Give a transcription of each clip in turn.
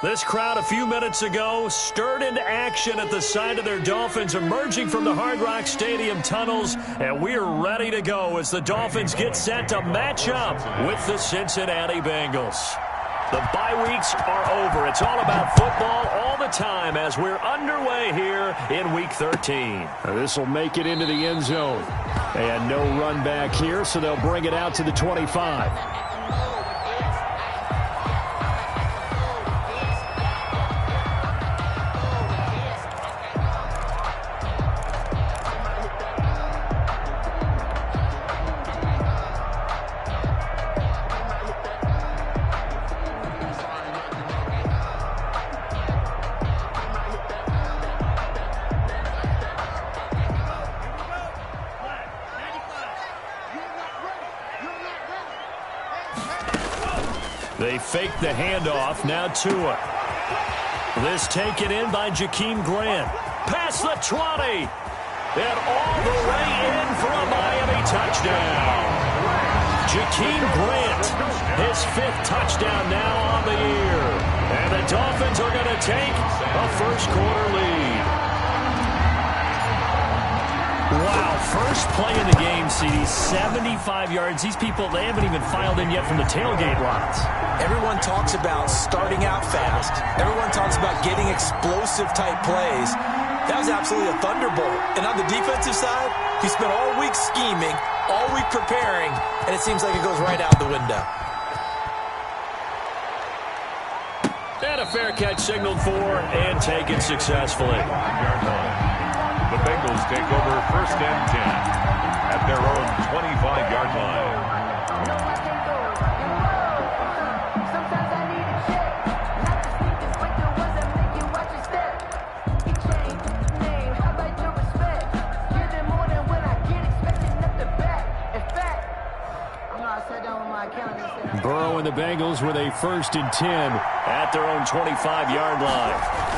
This crowd a few minutes ago stirred into action at the side of their Dolphins emerging from the Hard Rock Stadium tunnels, and we're ready to go as the Dolphins get set to match up with the Cincinnati Bengals. The bye weeks are over. It's all about football all the time as we're underway here in Week 13. This will make it into the end zone. And no run back here, so they'll bring it out to the 25. They fake the handoff. Now Tua. This taken in by Jakeem Grant. Past the 20. And all the way in for a Miami touchdown. Jakeem Grant, his 5th touchdown now on the year. And the Dolphins are going to take a first-quarter lead. Wow, first play in the game, CD, 75 yards. These people, they haven't even filed in yet from the tailgate lots. Everyone talks about starting out fast. Everyone talks about getting explosive-type plays. That was absolutely a thunderbolt. And on the defensive side, he spent all week scheming, all week preparing, and it seems like it goes right out the window. And a fair catch signaled for and taken successfully. The Bengals take over 1st and 10 at their own 25-yard line. Burrow and the Bengals with a 1st and 10 at their own 25-yard line.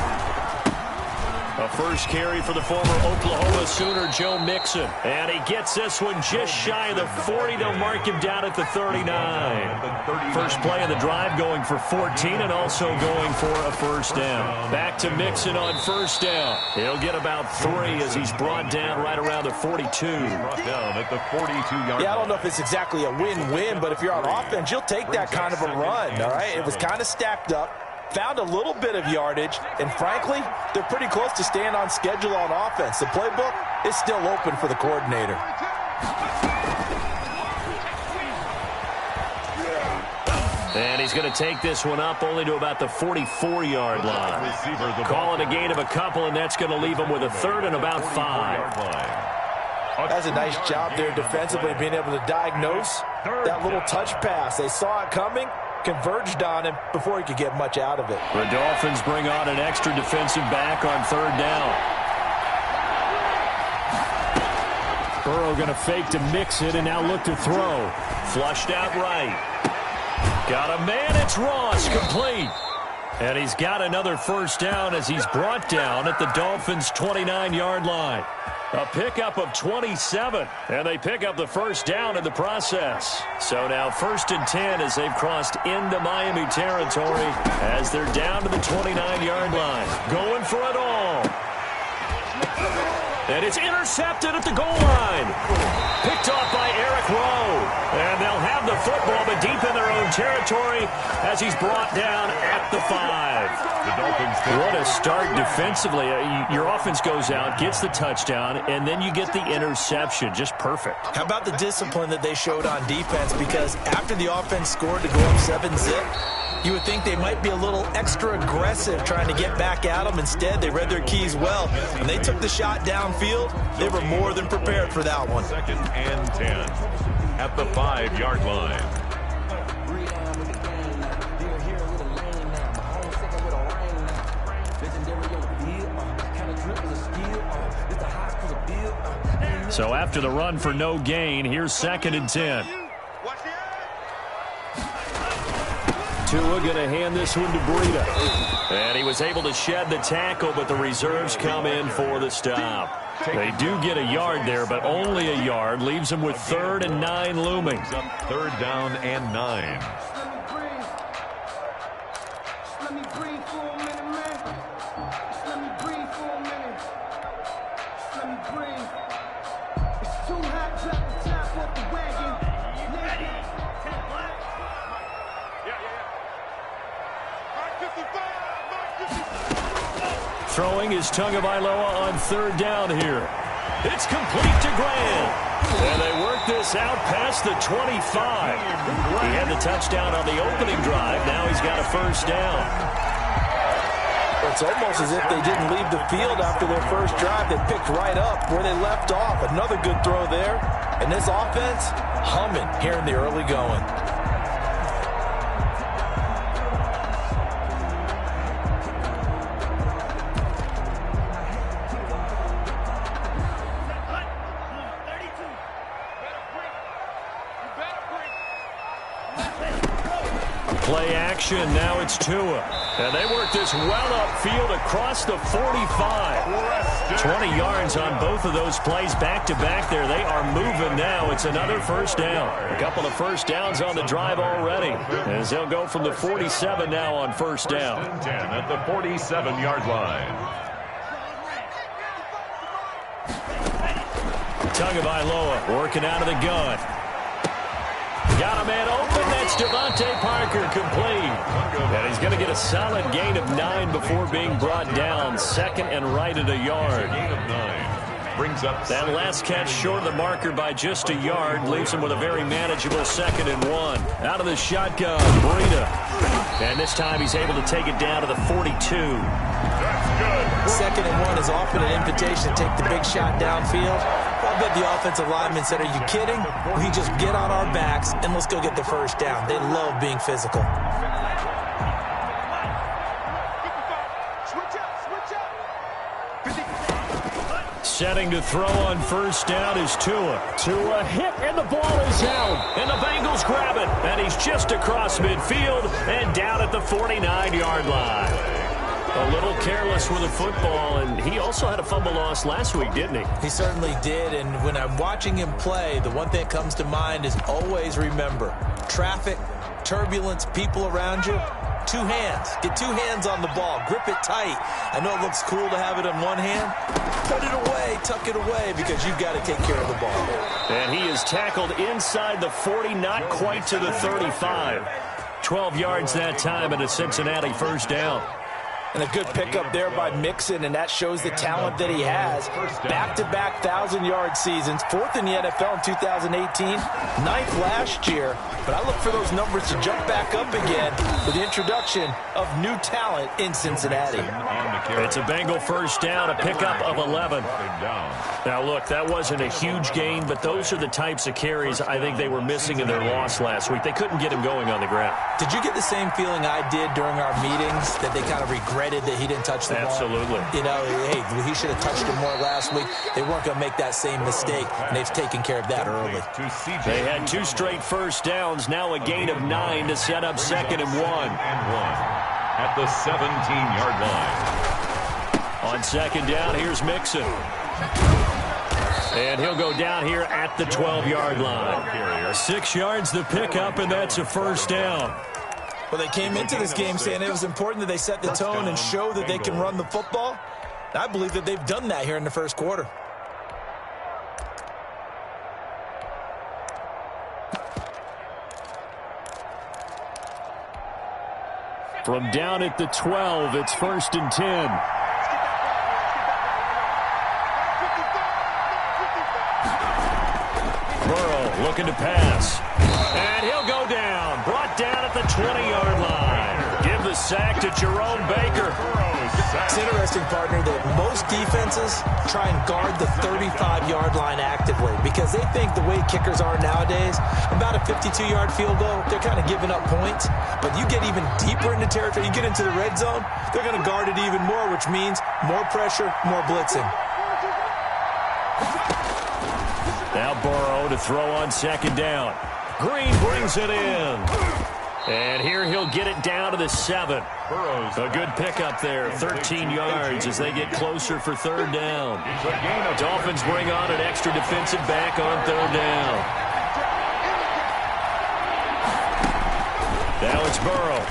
A first carry for the former Oklahoma Sooner, Joe Mixon. And he gets this one just shy of the 40. They'll mark him down at the 39. First play of the drive going for 14 and also going for a first down. Back to Mixon on first down. He'll get about 3 as he's brought down right around the 42. Brought down at the 42-yard line. Yeah, I don't know if it's exactly a win-win, but if you're on offense, you'll take that kind of a run, all right? It was kind of stacked up. Found a little bit of yardage, and frankly, they're pretty close to staying on schedule on offense. The playbook is still open for the coordinator. And he's going to take this one up only to about the 44-yard line. Call it a gain of a couple, and that's going to leave him with a 3rd and about 5. That's a nice job there defensively, being able to diagnose that little touch pass. They saw it coming, converged on him before he could get much out of it. The Dolphins bring on an extra defensive back on 3rd down. Burrow going to fake to mix it and now look to throw. Flushed out right. Got a man, it's Ross, complete. And he's got another first down as he's brought down at the Dolphins' 29-yard line. A pickup of 27, and they pick up the first down in the process. So now 1st and 10 as they've crossed into Miami territory as they're down to the 29-yard line. Going for it all. And it's intercepted at the goal line. Picked off by Eric Rowe. And they'll have the football, but deep in their own territory as he's brought down at the 5. What a start defensively. Your offense goes out, gets the touchdown, and then you get the interception. Just perfect. How about the discipline that they showed on defense? Because after the offense scored to go up 7-zip, you would think they might be a little extra aggressive trying to get back at them. Instead, they read their keys well. When they took the shot downfield, they were more than prepared for that one. 2nd and 10 at the 5-yard line. So after the run for no gain, here's 2nd and 10. Tua going to hand this one to Breida. And he was able to shed the tackle, but the reserves come in for the stop. They do get a yard there, but only a yard. Leaves them with 3rd and 9 looming. 3rd down and 9. me breathe for a minute, man. Just let me breathe for a minute. Just let me breathe. It's too hot, drop the top off the wagon. Ready? Throwing is Tagovailoa on third down here. It's complete to Graham. And they work this out past the 25. He had the touchdown on the opening drive. Now he's got a first down. It's almost as if they didn't leave the field after their first drive. They picked right up where they left off. Another good throw there. And this offense humming here in the early going. Play action, now it's Tua. And they work this well upfield across the 45. 20 yards on both of those plays back-to-back there. They are moving now. It's another first down. A couple of first downs on the drive already, as they'll go from the 47 now on first down. 10 at the 47-yard line. Tagovailoa working out of the gun. Got a man open. That's Devontae Parker, complete. And he's going to get a solid gain of 9 before being brought down. Second and right at a yard. Gain of 9. Brings up that last catch short of the marker by just a yard. Leaves him with a very manageable 2nd and 1. Out of the shotgun, Breida. And this time he's able to take it down to the 42. That's good. 2nd and 1 is often an invitation to take the big shot downfield. I bet the offensive lineman said, are you kidding? We just get on our backs and let's go get the first down. They love being physical. Setting to throw on first down is Tua. Tua hit and the ball is out. And the Bengals grab it. And he's just across midfield and down at the 49-yard line. A little careless with the football, and he also had a fumble loss last week, didn't he? He certainly did, and when I'm watching him play, the one thing that comes to mind is always remember, traffic, turbulence, people around you, 2 hands. Get 2 hands on the ball. Grip it tight. I know it looks cool to have it on one hand. Put it away, tuck it away, because you've got to take care of the ball. And he is tackled inside the 40, not quite to the 35. 12 yards that time and a Cincinnati first down. And a good pickup there by Mixon, and that shows the talent that he has. Back-to-back 1,000-yard seasons, 4th in the NFL in 2018, 9th last year. But I look for those numbers to jump back up again with the introduction of new talent in Cincinnati. It's a Bengal first down, a pickup of 11. Now, look, that wasn't a huge gain, but those are the types of carries I think they were missing in their loss last week. They couldn't get him going on the ground. Did you get the same feeling I did during our meetings, that they kind of regretted that he didn't touch the ball? Absolutely. You know, hey, he should have touched it more last week. They weren't going to make that same mistake, and they've taken care of that early. They had 2 straight first downs, now a gain of 9 to set up 2nd and 1. At the 17-yard line. On 2nd down, here's Mixon. And he'll go down here at the 12-yard line. 6 yards the pickup, and that's a first down. Well, they came into this game saying it was important that they set the tone and show that they can run the football. I believe that they've done that here in the first quarter. From down at the 12, it's 1st and 10. Burrow looking to pass. And he'll go down. Brought down at the 20-yard line. Give the sack to Jerome Baker. It's interesting, partner, that most defenses try and guard the 35-yard line actively because they think the way kickers are nowadays, about a 52-yard field goal, they're kind of giving up points. But you get even deeper into territory, you get into the red zone, they're going to guard it even more, which means more pressure, more blitzing. Now Burrow to throw on 2nd down. Green brings it in. And here he'll get it down to the 7. A good pickup there, 13 yards as they get closer for 3rd down. Dolphins bring on an extra defensive back on 3rd down. Now it's Burrow.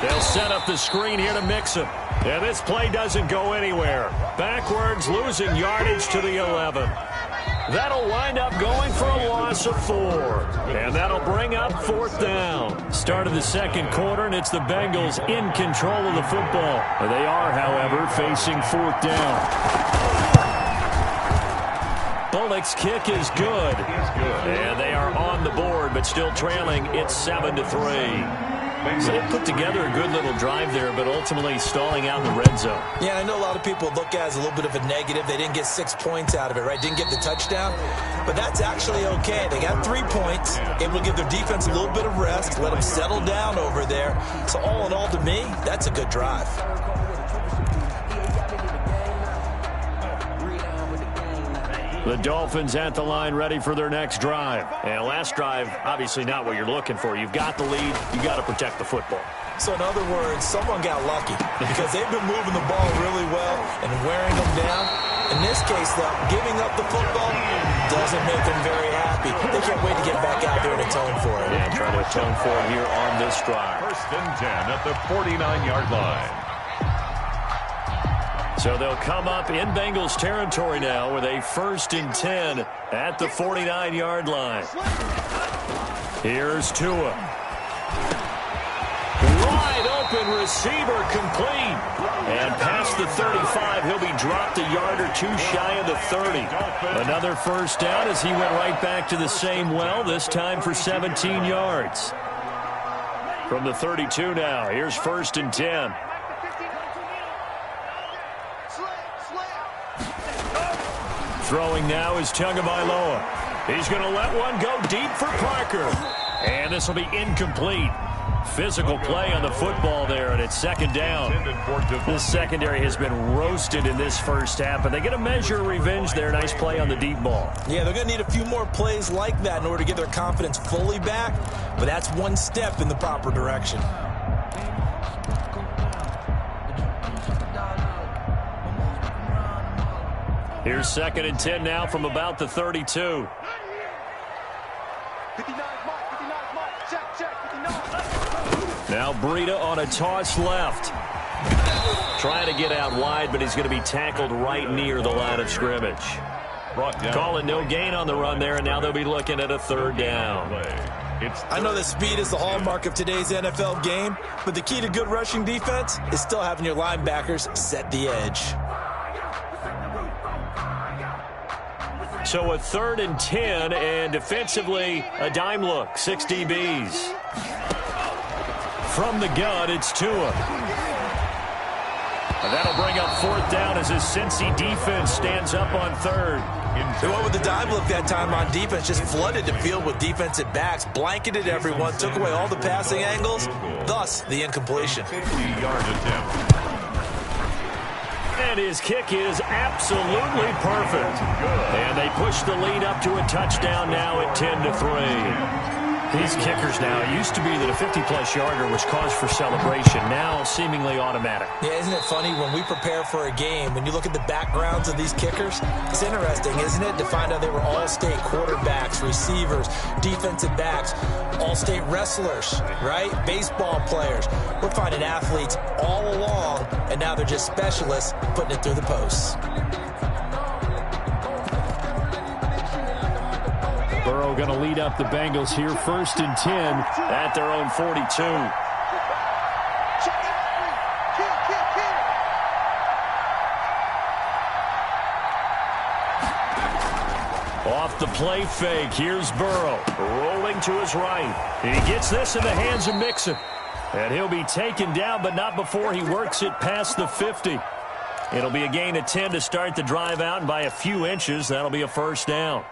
They'll set up the screen here to mix him. And this play doesn't go anywhere. Backwards, losing yardage to the 11. That'll wind up going for a loss of 4. And that'll bring up 4th down. Start of the second quarter, and it's the Bengals in control of the football. They are, however, facing 4th down. Bullock's kick is good. And they are on the board, but still trailing. It's 7-3. So they put together a good little drive there, but ultimately stalling out in the red zone. Yeah, I know a lot of people look at it as a little bit of a negative. They didn't get 6 points out of it, right? Didn't get the touchdown. But that's actually okay. They got 3 points, able to give their defense a little bit of rest, let them settle down over there. So all in all, to me, that's a good drive. The Dolphins at the line, ready for their next drive. And last drive, obviously not what you're looking for. You've got the lead. You got to protect the football. So in other words, someone got lucky because they've been moving the ball really well and wearing them down. In this case, though, giving up the football doesn't make them very happy. They can't wait to get back out there and atone for it. Yeah, trying to atone for it here on this drive. 1st and 10 at the 49-yard line. So they'll come up in Bengals territory now with a 1st and 10 at the 49-yard line. Here's Tua. Wide open receiver complete. And past the 35, he'll be dropped a yard or 2 shy of the 30. Another 1st down as he went right back to the same well, this time for 17 yards. From the 32 now, here's 1st and 10. Throwing now is Tagovailoa. He's going to let one go deep for Parker. And this will be incomplete. Physical play on the football there, and it's 2nd down. This secondary has been roasted in this first half, but they get a measure of revenge there. Nice play on the deep ball. Yeah, they're going to need a few more plays like that in order to get their confidence fully back, but that's one step in the proper direction. Here's 2nd and 10 now from about the 32. Now Breida on a toss left. Trying to get out wide, but he's going to be tackled right near the line of scrimmage. Calling no gain on the run there, and now they'll be looking at a 3rd down. I know that speed is the hallmark of today's NFL game, but the key to good rushing defense is still having your linebackers set the edge. So a 3rd and 10, and defensively a dime look. 6 DBs. From the gun, it's Tua. And that'll bring up 4th down as his Cincy defense stands up on 3rd. They went with the dime look that time on defense, just flooded the field with defensive backs, blanketed everyone, took away all the passing angles, thus the incompletion. 50-yard attempt. And his kick is absolutely perfect. And they push the lead up to a touchdown now at 10-3. These kickers now, it used to be that a 50-plus yarder was cause for celebration. Now seemingly automatic. Yeah, isn't it funny when we prepare for a game, when you look at the backgrounds of these kickers, it's interesting, isn't it, to find out they were all-state quarterbacks, receivers, defensive backs, all-state wrestlers, right? Baseball players. We're finding athletes all along, and now they're just specialists putting it through the posts. Burrow going to lead up the Bengals here, 1st and 10 at their own 42. Off the play fake, here's Burrow, rolling to his right. He gets this in the hands of Mixon. And he'll be taken down, but not before he works it past the 50. It'll be a gain of 10 to start the drive out, and by a few inches, that'll be a 1st down.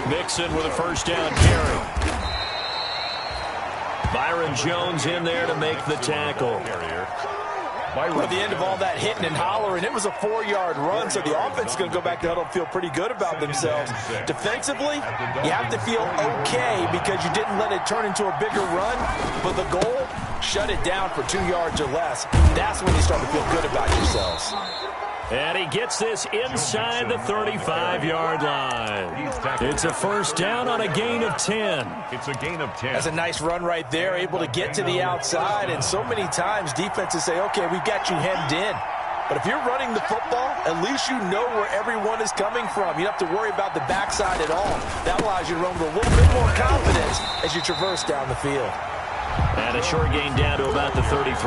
Mixon with a 1st down carry. Byron Jones in there to make the tackle. At the end of all that hitting and hollering, it was a 4-yard run, so the offense is going to go back to huddle and feel pretty good about themselves. Defensively, you have to feel okay because you didn't let it turn into a bigger run, but the goal shut it down for 2 yards or less, that's when you start to feel good about yourselves. And he gets this inside the 35-yard line. It's a first down on a gain of 10. It's a gain of 10. That's a nice run right there, able to get to the outside. And so many times defenses say, okay, we've got you hemmed in. But if you're running the football, at least you know where everyone is coming from. You don't have to worry about the backside at all. That allows you to run with a little bit more confidence as you traverse down the field. And a short gain down to about the 33.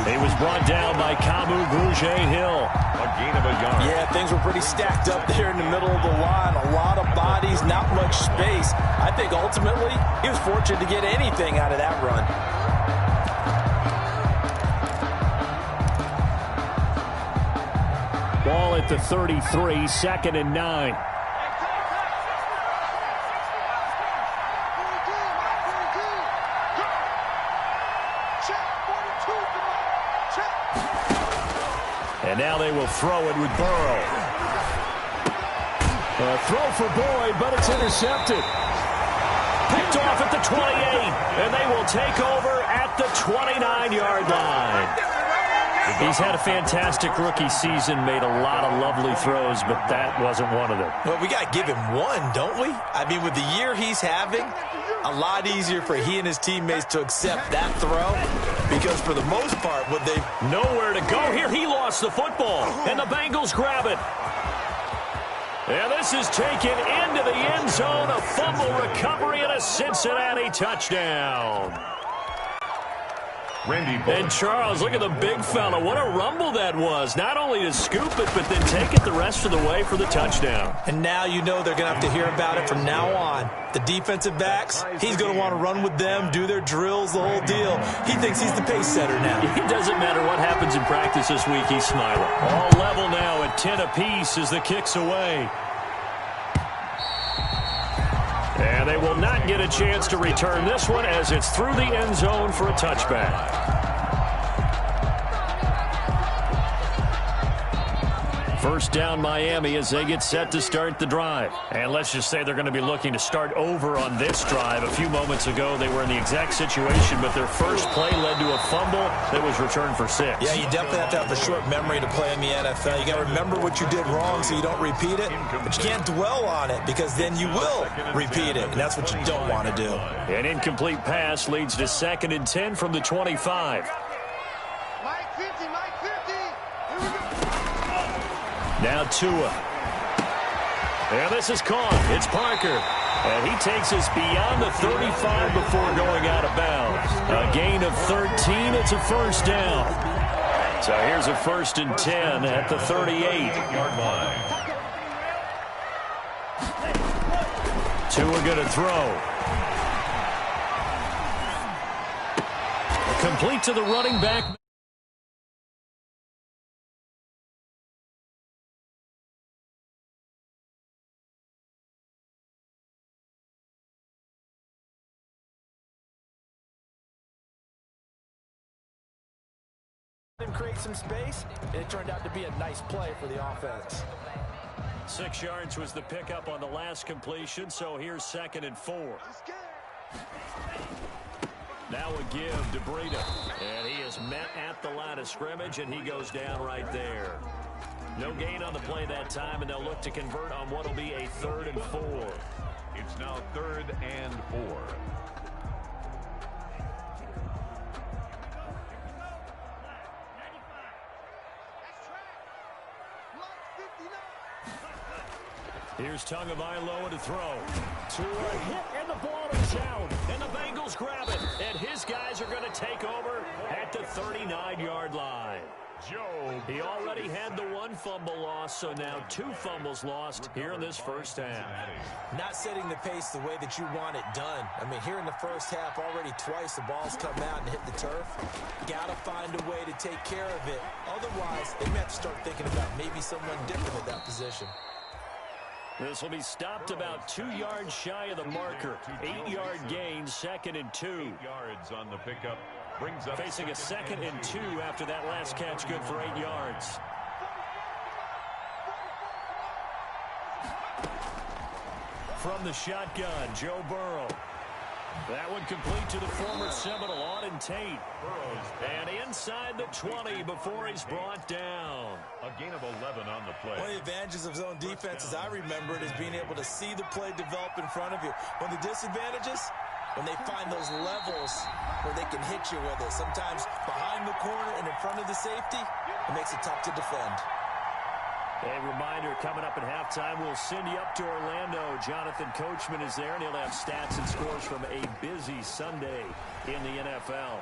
He was brought down by Kamu Grugier-Hill. A gain of a yard. Yeah, things were pretty stacked up there in the middle of the line. A lot of bodies, not much space. I think ultimately he was fortunate to get anything out of that run. Ball at the 33, 2nd and 9. And now they will throw it with Burrow. A throw for Boyd, but it's intercepted. Picked off at the 28, and they will take over at the 29-yard line. He's had a fantastic rookie season, made a lot of lovely throws, but that wasn't one of them. Well, we got to give him one, don't we? I mean, with the year he's having, a lot easier for he and his teammates to accept that throw because for the most part, what they nowhere to go here. He lost the football, and the Bengals grab it. And this is taken into the end zone, a fumble recovery and a Cincinnati touchdown. And Charles, look at the big fella. What a rumble that was. Not only to scoop it, but then take it the rest of the way for the touchdown. And now you know they're going to have to hear about it from now on. The defensive backs, he's going to want to run with them, do their drills, the whole deal. He thinks he's the pace setter now. It doesn't matter what happens in practice this week, he's smiling. All level now at 10 apiece as the kick's away. And they will not get a chance to return this one as it's through the end zone for a touchback. First down Miami as they get set to start the drive. And let's just say they're going to be looking to start over on this drive. A few moments ago, they were in the exact situation, but their first play led to a fumble that was returned for 6. Yeah, you definitely have to have a short memory to play in the NFL. You got to remember what you did wrong so you don't repeat it, but you can't dwell on it because then you will repeat it, and that's what you don't want to do. An incomplete pass leads to 2nd and 10 from the 25. Now Tua. And this is caught. It's Parker. And he takes us beyond the 35 before going out of bounds. A gain of 13. It's a first down. So here's a 1st and 10 at the 38-yard line. Tua going to throw. Complete to the running back. And create some space, and it turned out to be a nice play for the offense. 6 yards was the pickup on the last completion, so here's 2nd and 4. Now a give to Breida, and he is met at the line of scrimmage, and he goes down right there. No gain on the play that time, and they'll look to convert on what will be a 3rd and 4. It's now 3rd and 4. Here's Tagovailoa to throw. To a hit, and the ball is out. And the Bengals grab it. And his guys are going to take over at the 39-yard line. He already had the 1 fumble loss, so now 2 fumbles lost here in this first half. Not setting the pace the way that you want it done. I mean, here in the first half, already twice the ball's come out and hit the turf. Got to find a way to take care of it. Otherwise, they may have to start thinking about maybe someone different at that position. This will be stopped about 2 yards shy of the marker. 8-yard gain, 2nd and 2. 8 yards on the pickup. Brings up facing a 2nd and 2 after that last catch, good for 8 yards. From the shotgun, Joe Burrow. That one complete to the former Seminole, Auden Tate. And inside the 20 before he's brought down. A gain of 11 on the play. One of the advantages of zone defense, as I remember it, is being able to see the play develop in front of you. One of the disadvantages, when they find those levels where they can hit you with it. Sometimes behind the corner and in front of the safety, it makes it tough to defend. A reminder, coming up at halftime, we'll send you up to Orlando. Jonathan Coachman is there, and he'll have stats and scores from a busy Sunday in the NFL.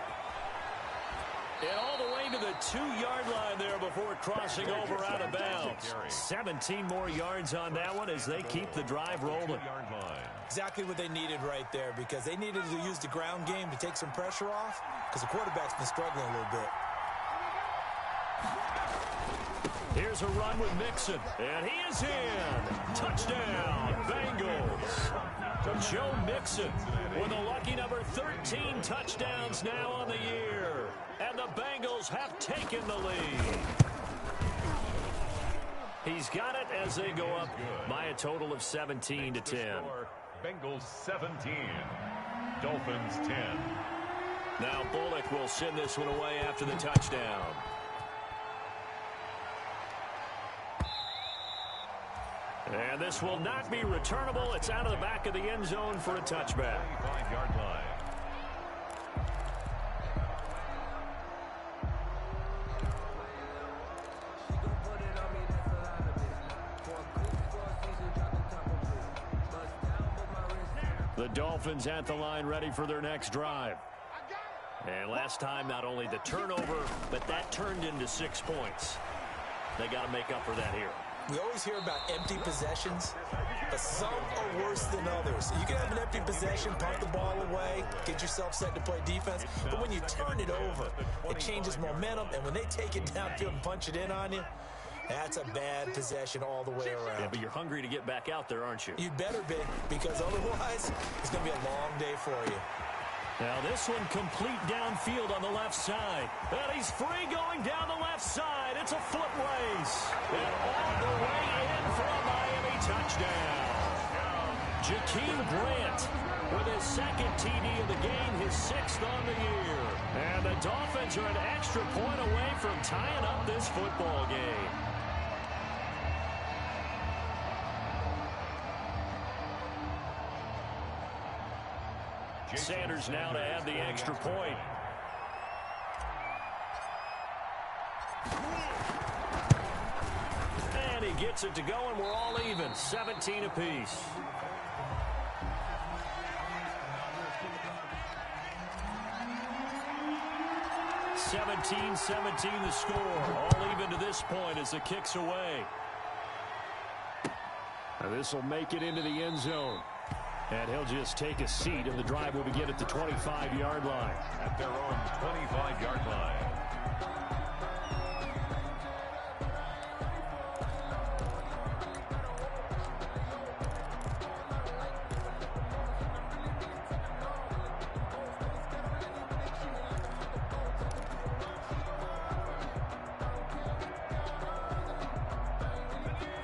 And all the way to the 2-yard line there before crossing over out of bounds. 17 more yards on that one as they keep the drive rolling. Exactly what they needed right there, because they needed to use the ground game to take some pressure off, because the quarterback's been struggling a little bit. Here's a run with Mixon, and he is in. Touchdown, Bengals. Joe Mixon with a lucky number 13 touchdowns now on the year. And the Bengals have taken the lead. He's got it as they go up by a total of 17-10. Bengals 17, Dolphins 10. Now Bullock will send this one away after the touchdown. And this will not be returnable. It's out of the back of the end zone for a touchback. 5-yard line. The Dolphins at the line ready for their next drive. And last time, not only the turnover, but that turned into 6 points. They got to make up for that here. We always hear about empty possessions, but some are worse than others. You can have an empty possession, punt the ball away, get yourself set to play defense, but when you turn it over, it changes momentum, and when they take it downfield and punch it in on you, that's a bad possession all the way around. Yeah, but you're hungry to get back out there, aren't you? You'd better be, because otherwise, it's going to be a long day for you. Now this one complete downfield on the left side. And he's free going down the left side. It's a foot race. And all the way in for a Miami touchdown. Jakeem Grant with his second TD of the game, his 6th on the year. And the Dolphins are an extra point away from tying up this football game. Sanders now to add the extra point. And he gets it to go, and we're all even, 17 apiece. (17-17) the score. All even to this point as the kick's away. Now this will make it into the end zone. And he'll just take a seat, and the drive will begin at the 25-yard line. At their own 25-yard line.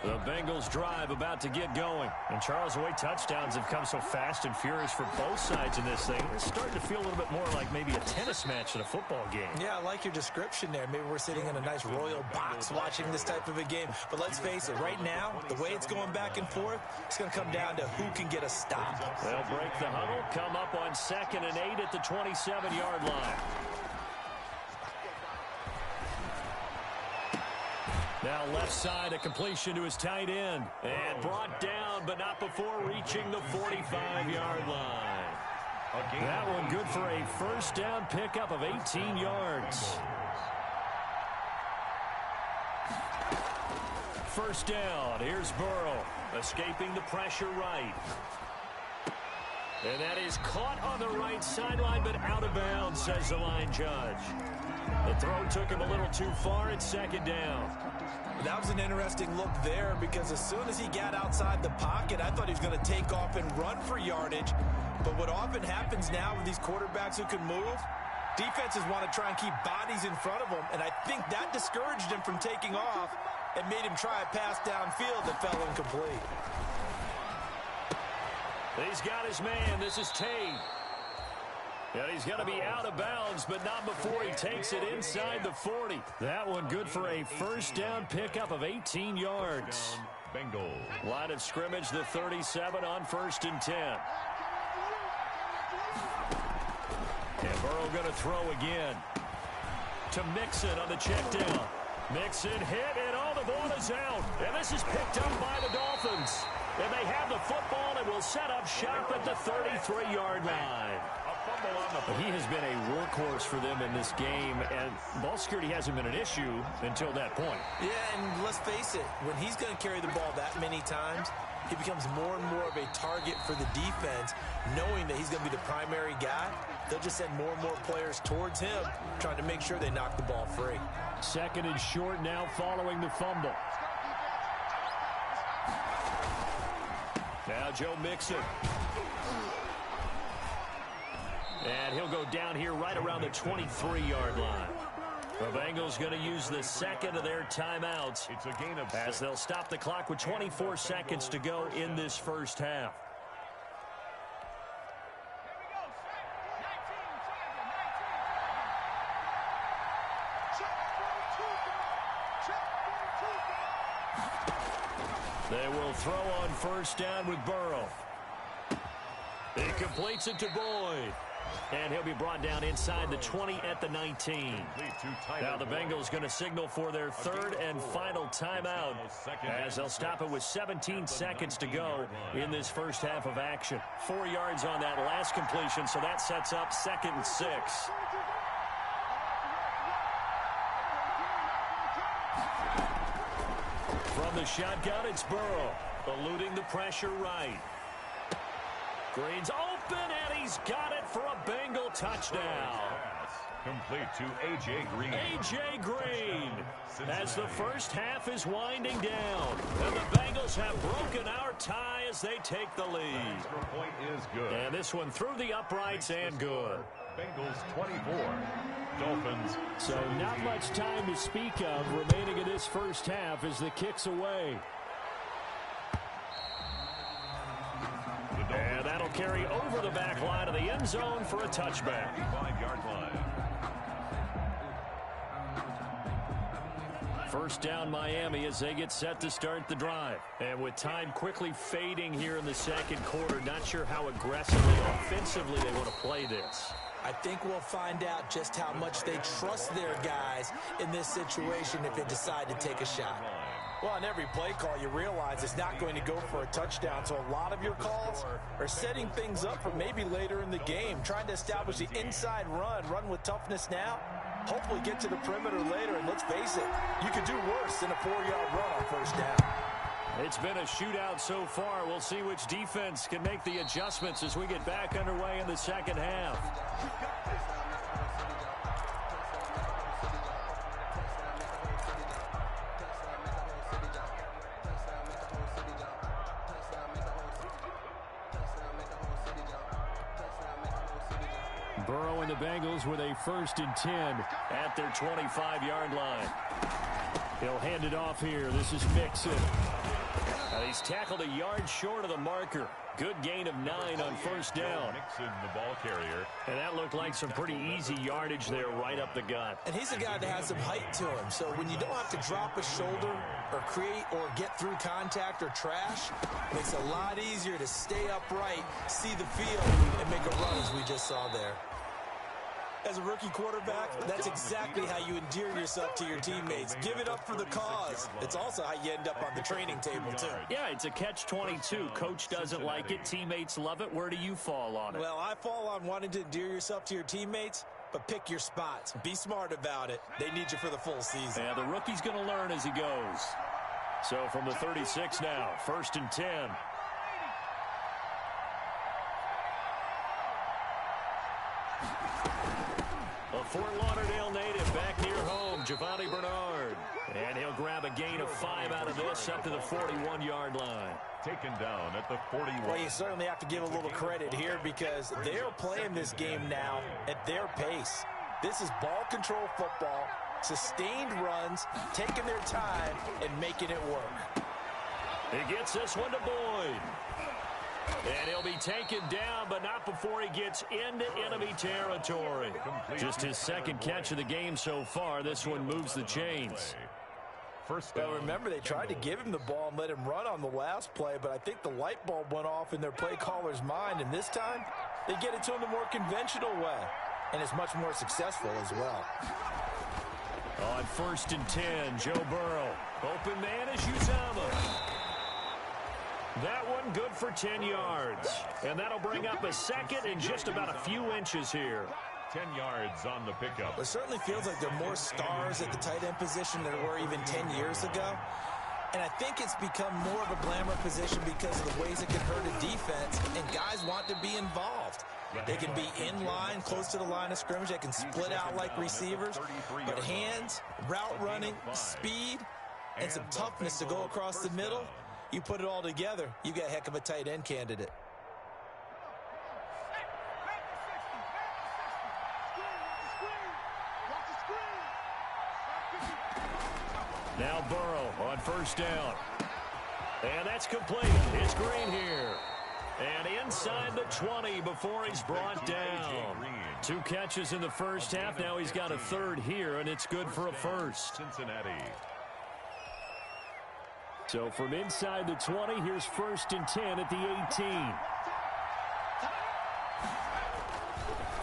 The Bengals drive about to get going. And Charles, the way touchdowns have come so fast and furious for both sides in this thing, it's starting to feel a little bit more like maybe a tennis match than a football game. Yeah, I like your description there. Maybe we're sitting in a nice royal box watching this type of a game. But let's face it, right now, the way it's going back and forth, it's going to come down to who can get a stop. They'll break the huddle, come up on 2nd and 8 at the 27-yard line. Now left side, a completion to his tight end. And brought down, but not before reaching the 45-yard line. That one good for a first down pickup of 18 yards. First down, here's Burrow, escaping the pressure right. And that is caught on the right sideline, but out of bounds, says the line judge. The throw took him a little too far. It's 2nd down. That was an interesting look there, because as soon as he got outside the pocket, I thought he was going to take off and run for yardage. But what often happens now with these quarterbacks who can move, defenses want to try and keep bodies in front of them, and I think that discouraged him from taking off and made him try a pass downfield that fell incomplete. He's got his man. This is Tate. And he's going to be out of bounds, but not before he takes it inside the 40. That one good for a first down pickup of 18 yards. Bengals. Line of scrimmage, the 37 on 1st and 10. And Burrow going to throw again. To Mixon on the check down. Mixon hit, and all the ball is out. And this is picked up by the Dolphins. And they have the football and will set up shop at the 33-yard line. He has been a workhorse for them in this game, and ball security hasn't been an issue until that point. Yeah, and let's face it, when he's going to carry the ball that many times, he becomes more and more of a target for the defense, knowing that he's going to be the primary guy. They'll just send more and more players towards him, trying to make sure they knock the ball free. 2nd and short now following the fumble. Now Joe Mixon. And he'll go down here right around the 23-yard line. The Bengals going to use the second of their timeouts It's a gain of as they'll stop the clock with 24 seconds to go in this first half. They will throw on 1st down with Burrow. He completes it to Boyd. And he'll be brought down inside the 20 at the 19. Now the Bengals going to signal for their 3rd and final timeout as they'll stop it with 17 seconds to go in this first half of action. 4 yards on that last completion, so that sets up 2nd and 6. From the shotgun, it's Burrow, eluding the pressure right. Green's open, and he's got it for a Bengal touchdown. Complete to A.J. Green. A.J. Green, as the first half is winding down. And the Bengals have broken our tie as they take the lead. Extra point is good. And this one through the uprights and good. Bengals 24. Dolphins. So not much time to speak of remaining in this first half as the kick's away. And that'll carry over the back line of the end zone for a touchback. 5-yard line. First down Miami as they get set to start the drive. And with time quickly fading here in the second quarter, not sure how aggressively, offensively they want to play this. I think we'll find out just how much they trust their guys in this situation if they decide to take a shot. Well, on every play call, you realize it's not going to go for a touchdown, so a lot of your calls are setting things up for maybe later in the game, trying to establish the inside run with toughness now, hopefully get to the perimeter later, and let's face it, you could do worse than a 4-yard run on first down. It's been a shootout so far. We'll see which defense can make the adjustments as we get back underway in the second half. Burrow and the Bengals with a 1st and 10 at their 25-yard line. He'll hand it off here. This is Mixon. And he's tackled a yard short of the marker. Good gain of 9 on first down. Mixon, the ball carrier. And that looked like some pretty easy yardage there right up the gut. And he's a guy that has some height to him, so when you don't have to drop a shoulder or create or get through contact or trash, it makes it a lot easier to stay upright, see the field, and make a run as we just saw there. As a rookie quarterback, that's exactly how you endear yourself to your teammates. Give it up for the cause. It's also how you end up on the training table, too. Yeah, it's a catch-22. Coach doesn't like it. Teammates love it. Where do you fall on it? Well, I fall on wanting to endear yourself to your teammates, but pick your spots. Be smart about it. They need you for the full season. Yeah, the rookie's going to learn as he goes. So from the 36 now, 1st and 10. A Fort Lauderdale native back near home, Giovanni Bernard. And he'll grab a gain of 5 out of this up to the 41-yard line. Taken down at the 41. Well, you certainly have to give a little credit here because they're playing this game now at their pace. This is ball control football, sustained runs, taking their time, and making it work. He gets this one to Boyd. And he'll be taken down, but not before he gets into enemy territory. Just his second catch of the game so far. This one moves the chains. Well, remember, they tried to give him the ball and let him run on the last play, but I think the light bulb went off in their play caller's mind, and this time they get it to him the more conventional way, and it's much more successful as well. On 1st and 10, Joe Burrow. Open man is Uzomah. That one good for 10 yards. And that'll bring up a second in just about a few inches here. 10 yards on the pickup. It certainly feels like there are more stars at the tight end position than there were even 10 years ago. And I think it's become more of a glamour position because of the ways it can hurt a defense, and guys want to be involved. They can be in line, close to the line of scrimmage. They can split out like receivers. But hands, route running, speed, and some toughness to go across the middle, you put it all together, you got a heck of a tight end candidate. Now Burrow on 1st down. And that's complete. It's Green here. And inside the 20 before he's brought down. 2 catches in the first half. Now he's got a third here, and it's good for a first. Cincinnati. So from inside the 20, here's 1st and 10 at the 18.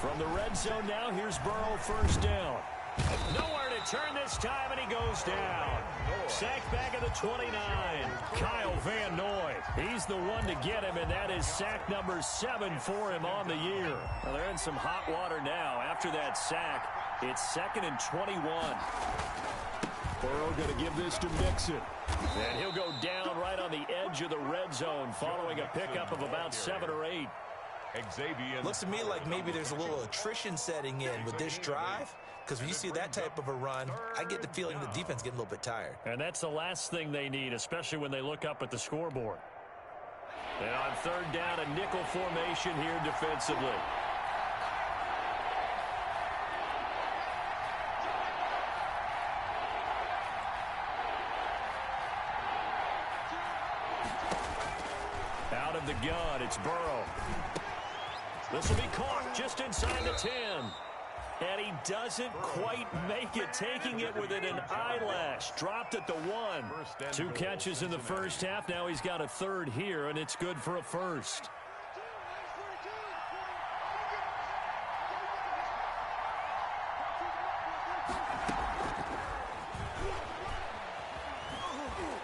From the red zone now, here's Burrow 1st down. Nowhere to turn this time, and he goes down. Sacked back at the 29. Kyle Van Noy. He's the one to get him, and that is sack number 7 for him on the year. Well, they're in some hot water now. After that sack, it's 2nd and 21. Burrow going to give this to Mixon. And he'll go down right on the edge of the red zone following a pickup of about 7 or 8. Xavier. Looks to me like maybe there's a little attrition setting in with this drive, because when you see that type of a run, I get the feeling the defense getting a little bit tired. And that's the last thing they need, especially when they look up at the scoreboard. And on 3rd down, a nickel formation here defensively. Out of the gun, it's Burrow. This will be caught just inside the 10. And he doesn't quite make it, taking it within an eyelash. Dropped at the 1. 2 catches in the first half. Now he's got a third here, and it's good for a first.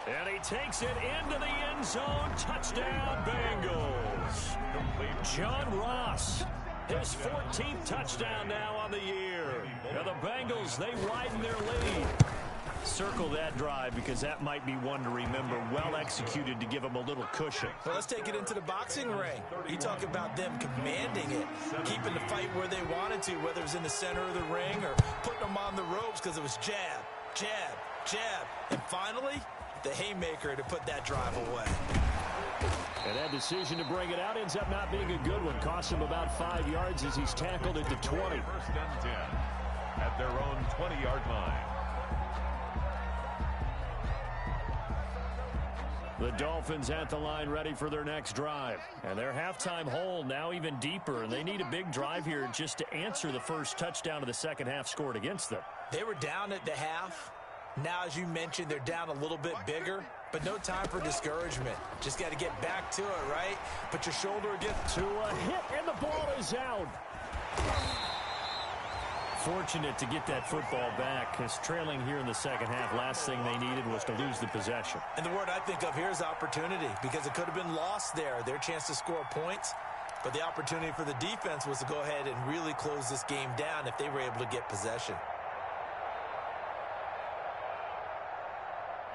And he takes it into the end zone. Touchdown, Bengals. John Ross, his 14th touchdown now on the year. Now the Bengals, they widen their lead. Circle that drive because that might be one to remember. Well executed to give them a little cushion. Well, let's take it into the boxing ring. You talk about them commanding it, keeping the fight where they wanted to, whether it was in the center of the ring or putting them on the ropes because it was jab, jab, jab. And finally, the haymaker to put that drive away. And that decision to bring it out ends up not being a good one. Costs him about 5 yards as he's tackled at the 20. 1st and 10 at their own 20-yard line. The Dolphins at the line ready for their next drive. And their halftime hole now even deeper. And they need a big drive here just to answer the first touchdown of the second half scored against them. They were down at the half. Now, as you mentioned, they're down a little bit bigger, but no time for discouragement. Just got to get back to it, right? Put your shoulder against to a hit, and the ball is out. Fortunate to get that football back, because trailing here in the second half, last thing they needed was to lose the possession. And the word I think of here is opportunity, because it could have been lost there, their chance to score points. But the opportunity for the defense was to go ahead and really close this game down if they were able to get possession.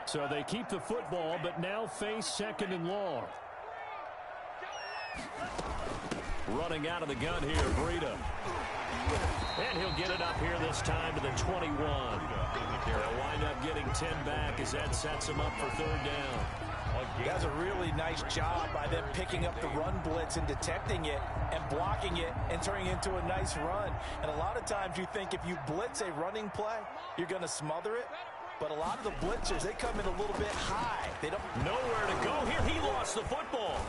So they keep the football, but now face 2nd and long. Running out of the gun here, Breida. And he'll get it up here this time to the 21. They'll wind up getting 10 back as that sets him up for 3rd down. That's a really nice job by them picking up the run blitz and detecting it and blocking it and turning it into a nice run. And a lot of times you think if you blitz a running play, you're going to smother it. But a lot of the blitzers, they come in a little bit high. They don't nowhere to go here. He lost the football.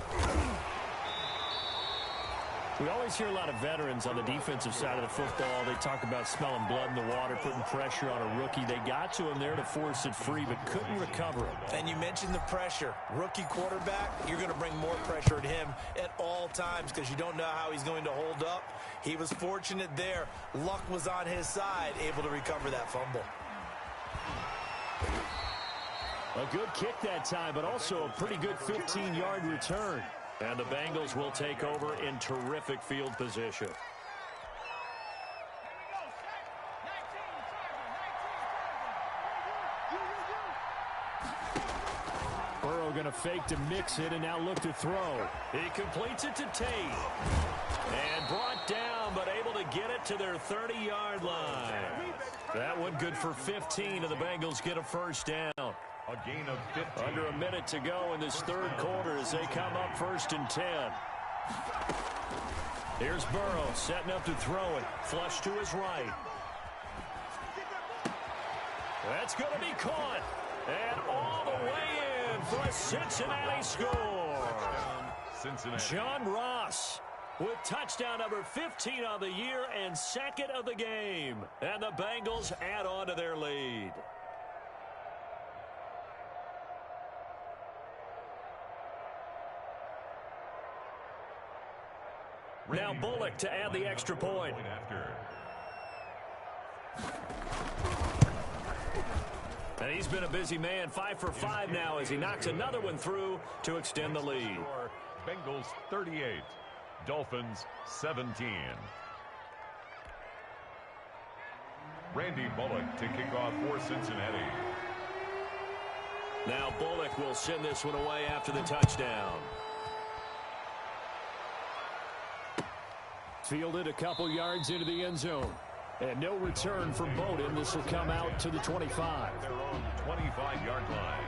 We always hear a lot of veterans on the defensive side of the football. They talk about smelling blood in the water, putting pressure on a rookie. They got to him there to force it free, but couldn't recover him. And you mentioned the pressure. Rookie quarterback, you're going to bring more pressure at him at all times because you don't know how he's going to hold up. He was fortunate there. Luck was on his side, able to recover that fumble. A good kick that time, but also a pretty good 15-yard return. And the Bengals will take over in terrific field position. Burrow going to fake to mix it and now look to throw. He completes it to Tate. And brought down, but able to get it to their 30-yard line. That one good for 15, and the Bengals get a first down. A gain of 15. Under a minute to go in this third quarter as they come up 1st and 10. Here's Burrow setting up to throw it. Flush to his right. That's going to be caught. And all the way in for a Cincinnati score. Cincinnati. John Ross with touchdown number 15 on the year and second of the game. And the Bengals add on to their lead. Now Bullock to add the extra point. And he's been a busy man, 5 for 5 now as he knocks another one through to extend the lead. Bengals 38, Dolphins 17. Randy Bullock to kick off for Cincinnati. Now Bullock will send this one away after the touchdown. Fielded a couple yards into the end zone. And no return from Bowden. This will come out to the 25. Their own 25-yard line.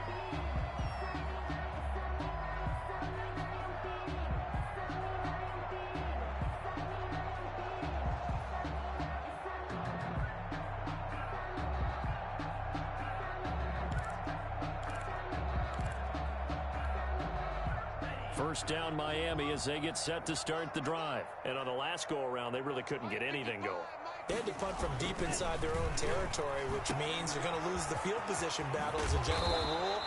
First down Miami as they get set to start the drive. And on the last go-around, they really couldn't get anything going. They had to punt from deep inside their own territory, which means you're going to lose the field position battle as a general rule.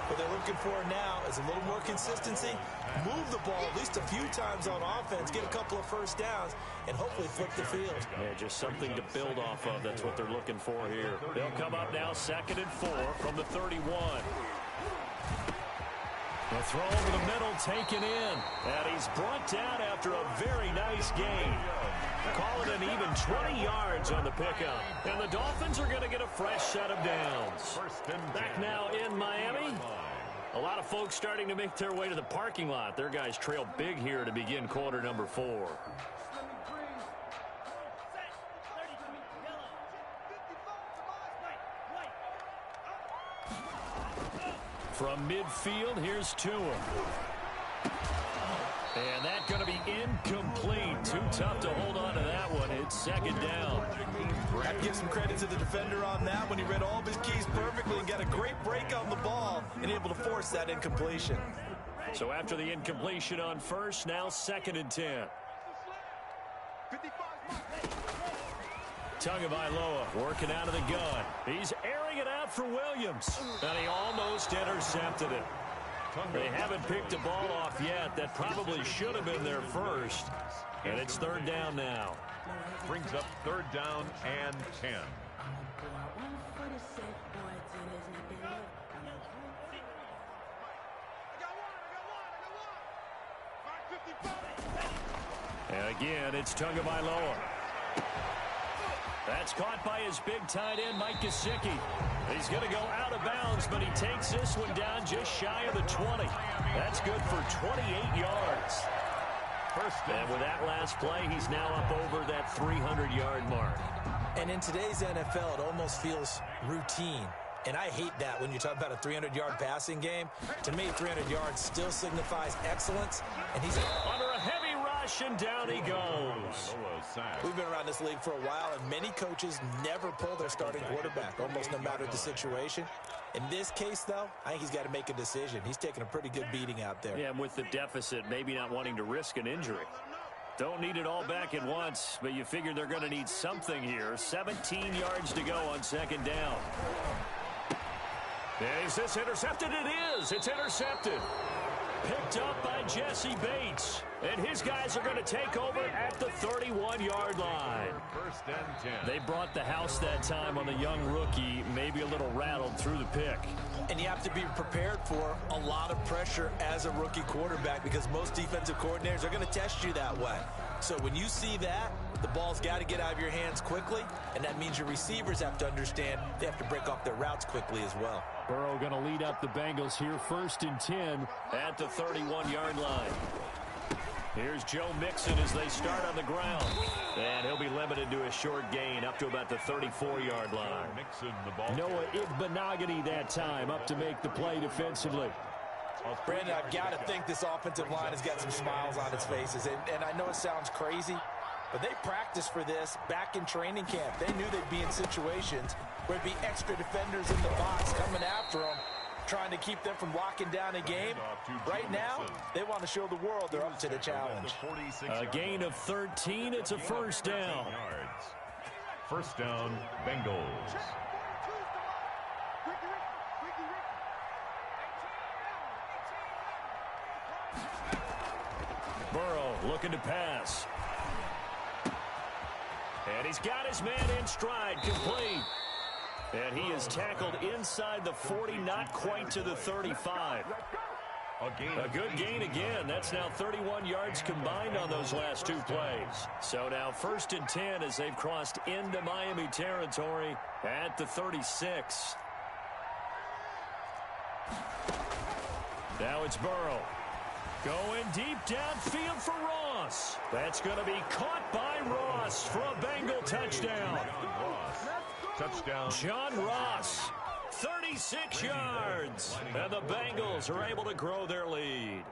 What they're looking for now is a little more consistency, move the ball at least a few times on offense, get a couple of first downs, and hopefully flip the field. Yeah, just something to build off of. That's what they're looking for here. They'll come up now 2nd and 4 from the 31. The throw over the middle taken in. And he's brought down after a very nice gain. Call it an even 20 yards on the pickup. And the Dolphins are going to get a fresh set of downs. Back now in Miami. A lot of folks starting to make their way to the parking lot. Their guys trail big here to begin quarter number 4. From midfield, here's Tua. And that's going to be incomplete. Too tough to hold on to that one. It's 2nd down. I have to give some credit to the defender on that when he read all of his keys perfectly and got a great break on the ball and able to force that incompletion. So after the incompletion on first, now 2nd and 10. Tagovailoa working out of the gun. He's airing it out for Williams. And he almost intercepted it. They haven't picked a ball off yet. That probably should have been their first. And it's 3rd down now. Brings up 3rd down and 10. And again, it's Tagovailoa. That's caught by his big tight end, Mike Gesicki. He's going to go out of bounds, but he takes this one down just shy of the 20. That's good for 28 yards. And with that last play, he's now up over that 300-yard mark. And in today's NFL, it almost feels routine. And I hate that when you talk about a 300-yard passing game. To me, 300 yards still signifies excellence. And he's under a heavy rush, and down he goes. We've been around this league for a while, and many coaches never pull their starting quarterback, almost no matter the situation. In this case, though, I think he's got to make a decision. He's taking a pretty good beating out there. Yeah, and with the deficit, maybe not wanting to risk an injury. Don't need it all back at once, but you figure they're going to need something here. 17 yards to go on second down. Is this intercepted? It is. It's intercepted. Picked up by Jesse Bates. And his guys are going to take over at the 31-yard line. First and 10. They brought the house that time on the young rookie, maybe a little rattled through the pick. And you have to be prepared for a lot of pressure as a rookie quarterback because most defensive coordinators are going to test you that way. So when you see that, the ball's got to get out of your hands quickly, and that means your receivers have to understand they have to break off their routes quickly as well. Burrow going to lead up the Bengals here, 1st and 10 at the 31-yard line. Here's Joe Mixon as they start on the ground. And he'll be limited to a short gain up to about the 34-yard line. Noah Igbenogany that time up to make the play defensively. Brandon, I've got to think this offensive line has got some smiles on its faces. And I know it sounds crazy, but they practiced for this back in training camp. They knew they'd be in situations where there'd be extra defenders in the box coming after them, trying to keep them from locking down a game. Right now, they want to show the world they're up to the challenge. A gain of 13. It's a first down. First down, Bengals. Burrow looking to pass. And he's got his man in stride, complete. And he is tackled inside the 40, not quite to the 35. A good gain again. That's now 31 yards combined on those last 2 plays. So now 1st and 10 as they've crossed into Miami territory at the 36. Now it's Burrow. Going deep downfield for Ross. That's going to be caught by Ross for a Bengal touchdown. Touchdown. John Ross, 36 yards. And the Bengals are able to grow their lead.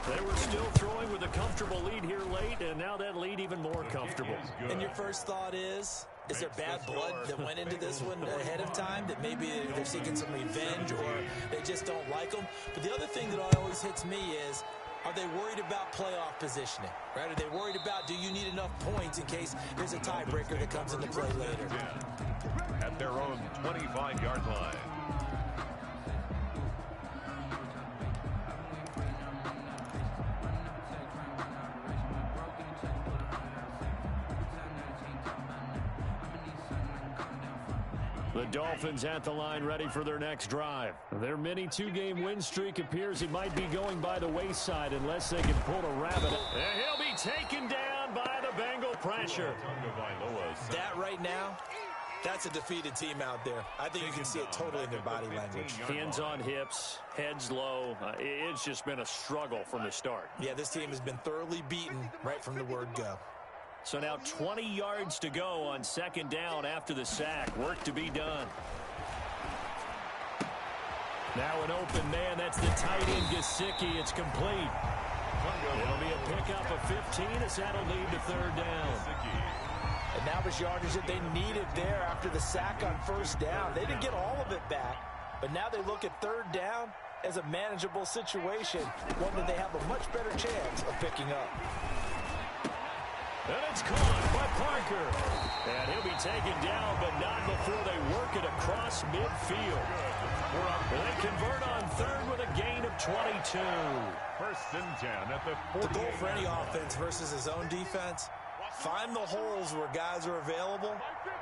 They were still throwing with a comfortable lead here late, and now that lead even more comfortable. And your first thought is there bad blood that went into this one ahead of time, that maybe they're seeking some revenge or they just don't like them? But the other thing that always hits me is, are they worried about playoff positioning? Right? Are they worried about, do you need enough points in case there's a tiebreaker that comes into play later? At their own 25-yard line. The Dolphins at the line ready for their next drive. Their mini 2-game win streak appears it might be going by the wayside unless they can pull a rabbit. And he'll be taken down by the Bengal pressure. That right now, that's a defeated team out there. I think you can see it totally in their body language. Hands on hips, heads low. It's just been a struggle from the start. Yeah, this team has been thoroughly beaten right from the word go. So now 20 yards to go on second down after the sack. Work to be done. Now an open man. That's the tight end, Gesicki. It's complete. It'll be a pickup of 15 as that'll lead to third down. And that was yardage that they needed there after the sack on first down. They didn't get all of it back, but now they look at third down as a manageable situation, one that they have a much better chance of picking up. And it's caught by Parker. And he'll be taken down, but not before they work it across midfield. They convert on third with a gain of 22. First and 10 at the 40. The goal for any offense versus his own defense, find the holes where guys are available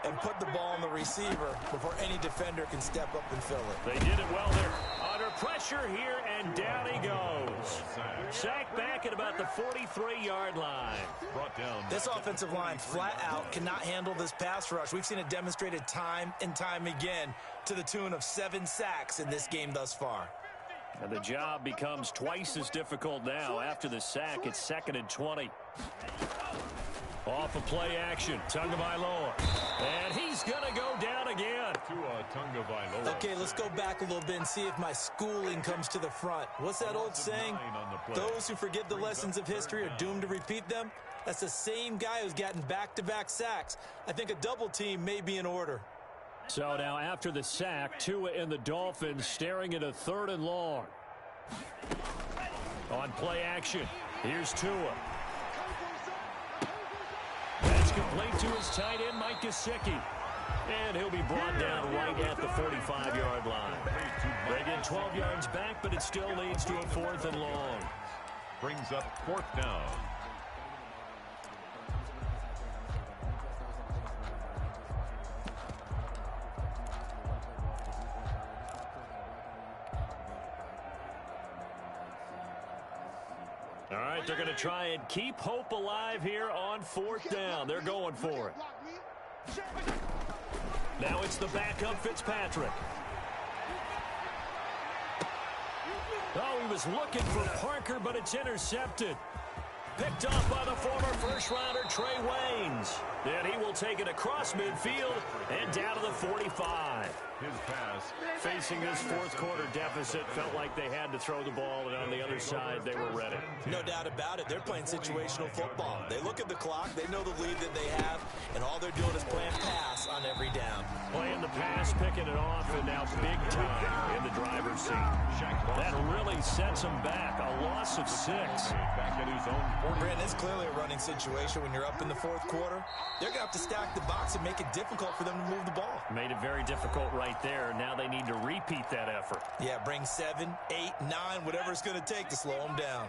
and put the ball on the receiver before any defender can step up and fill it. They did it well there. Under pressure here, and down he goes. Sacked back at about the 43-yard line. Brought down. This offensive line flat out cannot handle this pass rush. We've seen it demonstrated time and time again to the tune of 7 sacks in this game thus far. And the job becomes twice as difficult now. After the sack, it's 2nd and 20. Off of play action, Tagovailoa. And he's going to go down again. Okay, let's go back a little bit and see if my schooling comes to the front. What's that old saying? Those who forget the lessons of history are doomed to repeat them. That's the same guy who's gotten back-to-back sacks. I think a double team may be in order. So now after the sack, Tua and the Dolphins staring at a 3rd and long. On play action, here's Tua. Complete to his tight end, Mike Gesicki. And he'll be brought down right at the 45-yard line. They get 12 yards back, but it still leads to a 4th and long. Brings up 4th down. All right, they're going to try and keep hope alive here on 4th down. They're going for it. Now it's the backup Fitzpatrick. Oh, he was looking for Parker, but it's intercepted. Picked off by the former first-rounder Trey Waynes. And he will take it across midfield and down to the 45. His pass. Facing this 4th quarter deficit, felt like they had to throw the ball, and on the other side, they were ready. No doubt about it. They're playing situational football. They look at the clock. They know the lead that they have, and all they're doing is playing pass on every down. Playing the pass, picking it off, and now big time in the driver's seat. That really sets them back. A loss of 6. Back at his own 40. Brandon, it's clearly a running situation when you're up in the 4th quarter. They're going to have to stack the box and make it difficult for them to move the ball. Made it very difficult right there. Now they need to repeat that effort. Yeah, bring 7, 8, 9, whatever it's going to take to slow them down.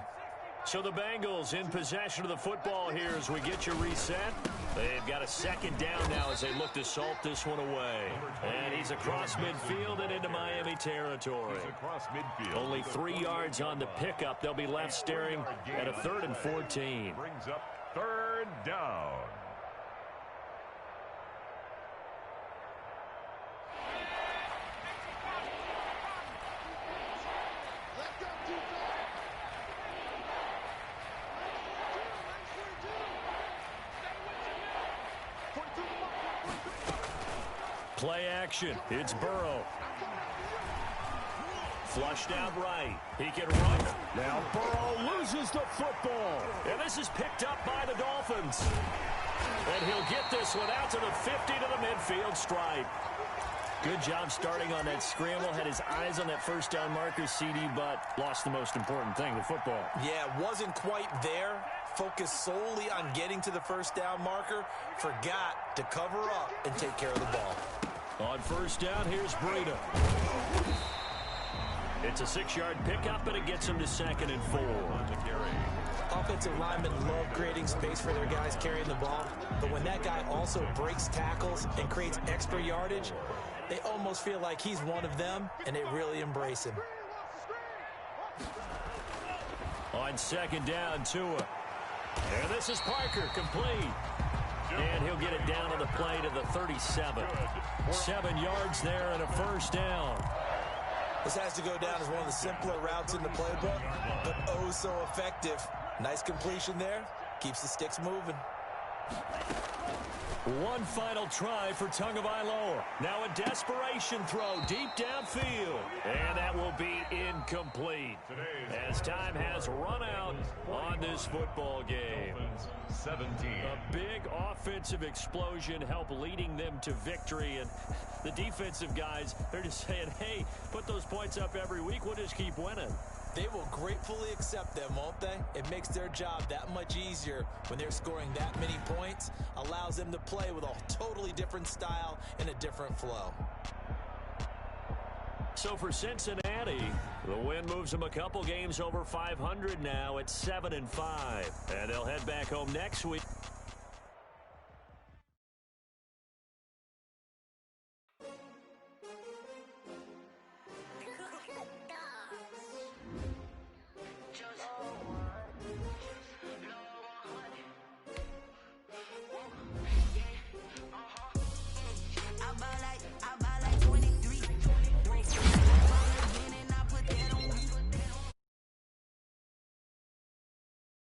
So the Bengals in possession of the football here as we get you reset. They've got a 2nd down now as they look to salt this one away. And he's across midfield and into Miami territory. He's across midfield. Only 3 yards on the pickup. They'll be left staring at a 3rd and 14. Brings up 3rd down. Play action. It's Burrow. Flushed out right. He can run. Now Burrow loses the football. And this is picked up by the Dolphins. And he'll get this one out to the 50 to the midfield stripe. Good job starting on that scramble. Had his eyes on that 1st down marker, CD, but lost the most important thing, the football. Yeah, wasn't quite there. Focused solely on getting to the 1st down marker. Forgot to cover up and take care of the ball. On 1st down, here's Breida. It's a 6-yard pickup, and it gets him to 2nd and 4. Offensive linemen love creating space for their guys carrying the ball, but when that guy also breaks tackles and creates extra yardage, they almost feel like he's one of them, and they really embrace him. On 2nd down, Tua. And this is Parker, complete. And he'll get it down on the play to the 37. 7 yards there and a 1st down. This has to go down as one of the simpler routes in the playbook, but oh so effective. Nice completion there. Keeps the sticks moving. One final try for Tagovailoa. Now a desperation throw deep downfield. And that will be incomplete as time has run out on this football game. 17. A big offensive explosion helped leading them to victory. And the defensive guys, they're just saying, hey, put those points up every week. We'll just keep winning. They will gratefully accept them, won't they? It makes their job that much easier when they're scoring that many points. Allows them to play with a totally different style and a different flow. So for Cincinnati, the win moves them a couple games over 500 now at 7-5. And they'll head back home next week.